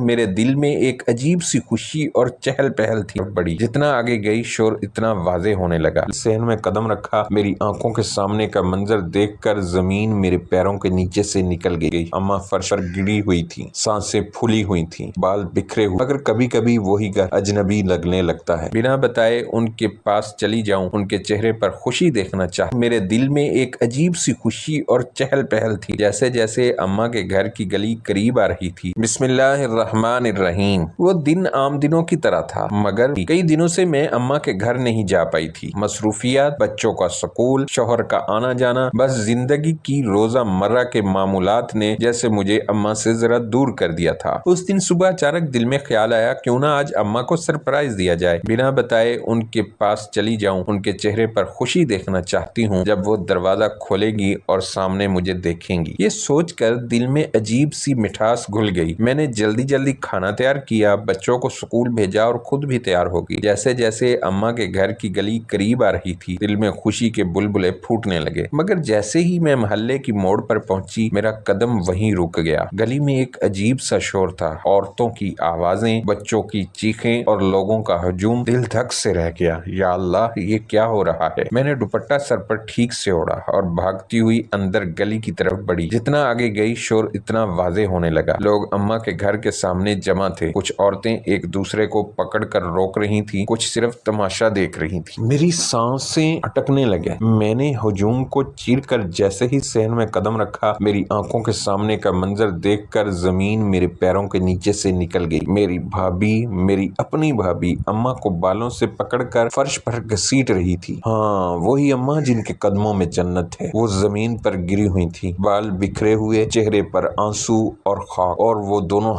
میرے دل میں ایک عجیب سی خوشی اور چہل پہل تھی بڑی۔ جتنا آگے گئی شور اتنا واضح ہونے لگا۔ صحن میں قدم رکھا، میری آنکھوں کے سامنے کا منظر دیکھ کر زمین میرے پیروں کے نیچے سے نکل گئی۔ اماں فرش پر گری ہوئی تھی، سانسیں پھولی ہوئی تھیں، بال بکھرے ہوئے، مگر کبھی کبھی وہی گھر اجنبی لگنے لگتا ہے۔ بنا بتائے ان کے پاس چلی جاؤں، ان کے چہرے پر خوشی دیکھنا چاہتا۔ میرے دل میں ایک عجیب سی خوشی اور چہل پہل تھی، جیسے جیسے اماں کے گھر کی گلی قریب آ رہی تھی۔ بسم اللہ الرحمن الرحیم۔ وہ دن عام دنوں کی طرح تھا، مگر کئی دنوں سے میں اماں کے گھر نہیں جا پائی تھی۔ مصروفیات، بچوں کا سکول، شوہر کا آنا جانا، بس زندگی کی روزہ مرہ کے معمولات نے جیسے مجھے اماں سے ذرا دور کر دیا تھا۔ اس دن صبح اچانک دل میں خیال آیا، کیوں نہ آج اماں کو سرپرائز دیا جائے۔ بنا بتائے ان کے پاس چلی جاؤں، ان کے چہرے پر خوشی دیکھنا چاہتی ہوں جب وہ دروازہ کھولے گی اور سامنے مجھے دیکھیں گی۔ یہ سوچ کر دل میں عجیب سی مٹھاس گھل گئی۔ میں نے جلدی جلدی کھانا تیار کیا، بچوں کو سکول بھیجا اور خود بھی تیار ہو گئی۔ جیسے جیسے اماں کے گھر کی گلی قریب آ رہی تھی، دل میں خوشی کے بلبلے پھوٹنے لگے۔ مگر جیسے ہی میں محلے کی موڑ پر پہنچی، میرا قدم وہیں رک گیا۔ گلی میں ایک عجیب سا شور تھا، عورتوں کی آوازیں، بچوں کی چیخیں اور لوگوں کا ہجوم۔ دل دھک سے رہ گیا، یا اللہ یہ کیا ہو رہا ہے۔ میں نے دوپٹہ سر پر ٹھیک سے اوڑھا اور بھاگتی ہوئی اندر گلی کی طرف بڑھی۔ جتنا آگے گئی شور اتنا واضح ہونے لگا۔ لوگ اماں کے گھر کے سامنے جمع تھے، کچھ عورتیں ایک دوسرے کو پکڑ کر روک رہی تھیں، کچھ صرف تماشا دیکھ رہی تھیں۔ میری سانسیں اٹکنے لگے۔ میں نے ہجوم کو چیر کر جیسے ہی صحن میں قدم رکھا، میری آنکھوں کے سامنے کا منظر دیکھ کر زمین میرے پیروں کے نیچے سے نکل گئی۔ میری بھابھی، میری اپنی بھابھی اماں کو بالوں سے پکڑ کر فرش پر گھسیٹ رہی تھی۔ ہاں، وہی اماں جن کے قدموں میں جنت ہے۔ وہ زمین پر گری ہوئی تھی، بال بکھرے ہوئے، چہرے پر آنسو اور خاک، اور وہ دونوں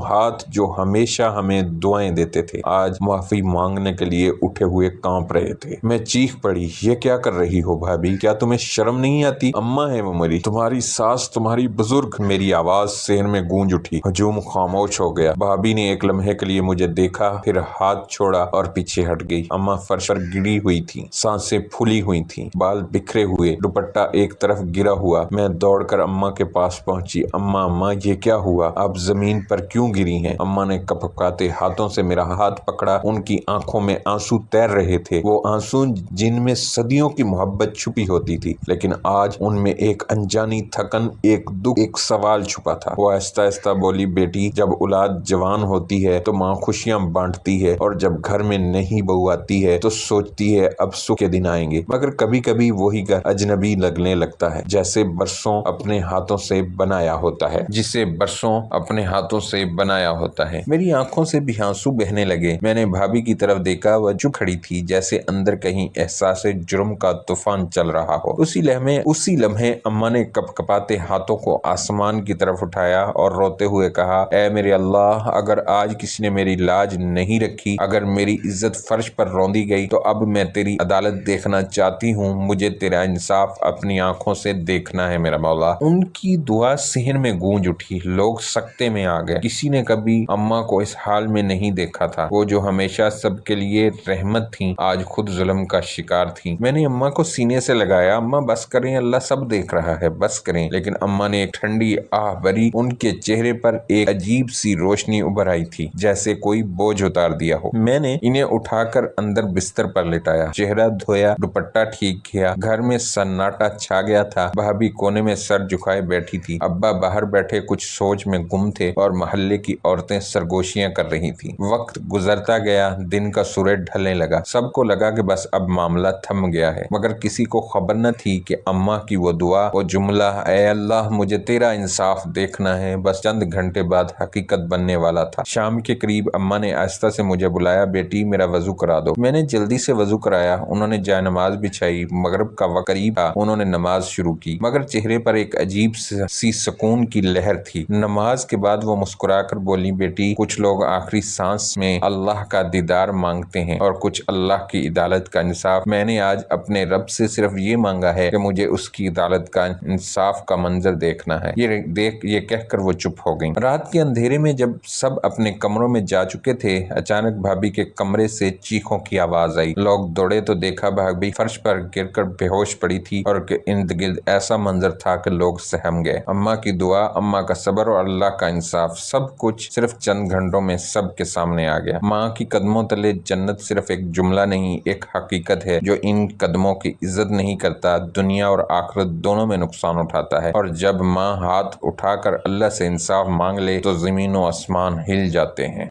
ہاتھ جو ہمیشہ ہمیں دعائیں دیتے تھے، آج معافی مانگنے کے لیے اٹھے ہوئے کانپ رہے تھے۔ میں چیخ پڑی، یہ کیا کر رہی ہو بھابھی؟ کیا تمہیں شرم نہیں آتی؟ اماں ہے وہ میری، تمہاری ساس، تمہاری بزرگ۔ میری آواز صحن میں گونج اٹھی۔ ہجوم خاموش ہو گیا۔ بھابھی نے ایک لمحے کے لیے مجھے دیکھا، پھر ہاتھ چھوڑا اور پیچھے ہٹ گئی۔ اماں فرش پر گری ہوئی تھی، سانسیں پھولی ہوئی تھیں، بال بکھرے ہوئے، دوپٹہ ایک طرف گرا ہوا۔ میں دوڑ کر اماں کے پاس پہنچی۔ اماں یہ کیا ہوا؟ آپ زمین پر کیوں گری ہیں؟ اماں نے کپکاتے ہاتھوں سے میرا ہاتھ پکڑا۔ ان کی آنکھوں میں آنسو تیر رہے تھے، وہ آنسو جن میں صدیوں کی محبت چھپی ہوتی تھی، لیکن آج ان میں ایک انجانی تھکن، ایک دکھ، ایک سوال چھپا تھا۔ وہ آہستہ آہستہ بولی، بیٹی، جب اولاد جوان ہوتی ہے تو ماں خوشیاں بانٹتی ہے، اور جب گھر میں نئی بہو آتی ہے تو سوچتی ہے اب سکھ کے دن آئیں گے، مگر کبھی کبھی وہی گھر اجنبی لگنے لگتا ہے، جیسے برسوں اپنے ہاتھوں سے بنایا ہوتا ہے، جسے برسوں اپنے ہاتھوں سے بنایا ہوتا ہے۔ میری آنکھوں سے بھی آنسو بہنے لگے۔ میں نے بھابھی کی طرف دیکھا، وہ چپ کھڑی تھی، جیسے اندر کہیں احساس جرم کا طوفان چل رہا ہو۔ اسی لمحے اماں نے کپکپاتے ہاتھوں کو آسمان کی طرف اٹھایا اور روتے ہوئے کہا، اے میرے اللہ، اگر آج کسی نے میری لاج نہیں رکھی، اگر میری عزت فرش پر روندی گئی، تو اب میں تیری عدالت دیکھنا چاہتی ہوں، مجھے تیرا انصاف اپنی آنکھوں سے دیکھنا ہے میرا مولا۔ ان کی دعا صحن میں گونج اٹھی، لوگ سکتے میں آ گئے۔ کسی نے کبھی اماں کو اس حال میں نہیں دیکھا تھا۔ وہ جو ہمیشہ سب کے لیے رحمت تھیں، آج خود ظلم کا شکار تھیں۔ میں نے اماں کو سینے سے لگایا، اماں بس کریں، اللہ سب دیکھ رہا ہے، بس کریں۔ لیکن اماں نے ایک ٹھنڈی آہ بھری، ان کے چہرے پر ایک عجیب سی روشنی ابھر آئی تھی، جیسے کوئی بوجھ اتار دیا ہو۔ میں نے انہیں اٹھا کر اندر بستر پر لٹایا، چہرہ دھویا، دوپٹہ ٹھیک کیا۔ گھر میں سناٹا چھا گیا تھا۔ بھابھی کونے میں سر جھکائے بیٹھی تھی، ابا باہر بیٹھے کچھ سوچ میں گم تھے، اور محلے کی عورتیں سرگوشیاں کر رہی تھیں۔ وقت گزرتا گیا، دن کا سورج ڈھلنے لگا، سب کو لگا کہ بس اب معاملہ تھم گیا ہے، مگر کسی کو خبر نہ تھی کہ اماں کی وہ دعا، وہ جملہ، اے اللہ مجھے تیرا انصاف دیکھنا ہے، بس چند گھنٹے بعد حقیقت بننے والا تھا۔ شام کے قریب اماں نے آہستہ سے مجھے بلایا، بیٹی میرا وضو کرا دو۔ میں نے جلدی سے وضو کرایا، انہوں نے جائے نماز بچھائی۔ مغرب کا وقت قریب تھا، انہوں نے نماز شروع کی، مگر چہرے پر ایک عجیب سی سکون کی لہر تھی۔ نماز کے بعد وہ مسکرا کر بولی، بیٹی، کچھ لوگ آخری سانس میں اللہ کا دیدار مانگتے ہیں اور کچھ اللہ کی عدالت کا انصاف۔ میں نے آج اپنے رب سے صرف یہ مانگا ہے کہ مجھے اس کی عدالت کا انصاف کا منظر دیکھنا ہے۔ یہ کہہ کر وہ چپ ہو گئیں۔ رات کے اندھیرے میں جب سب اپنے کمروں میں جا چکے تھے، اچانک بھابھی کے کمرے سے چیخوں کی آواز آئی۔ لوگ دوڑے تو دیکھا بھابھی فرش پر گر کر بے ہوش پڑی تھی، اور ارد گرد ایسا منظر تھا کہ لوگ سہم گئے۔ اماں کی دعا، اماں کا صبر اور اللہ کا انصاف سب کچھ صرف چند گھنٹوں میں سب کے سامنے آ گیا۔ ماں کی قدموں تلے جنت صرف ایک جملہ نہیں، ایک حقیقت ہے۔ جو ان قدموں کی عزت نہیں کرتا، دنیا اور آخرت دونوں میں نقصان اٹھاتا ہے۔ اور جب ماں ہاتھ اٹھا کر اللہ سے انصاف مانگ لے تو زمین و آسمان ہل جاتے ہیں۔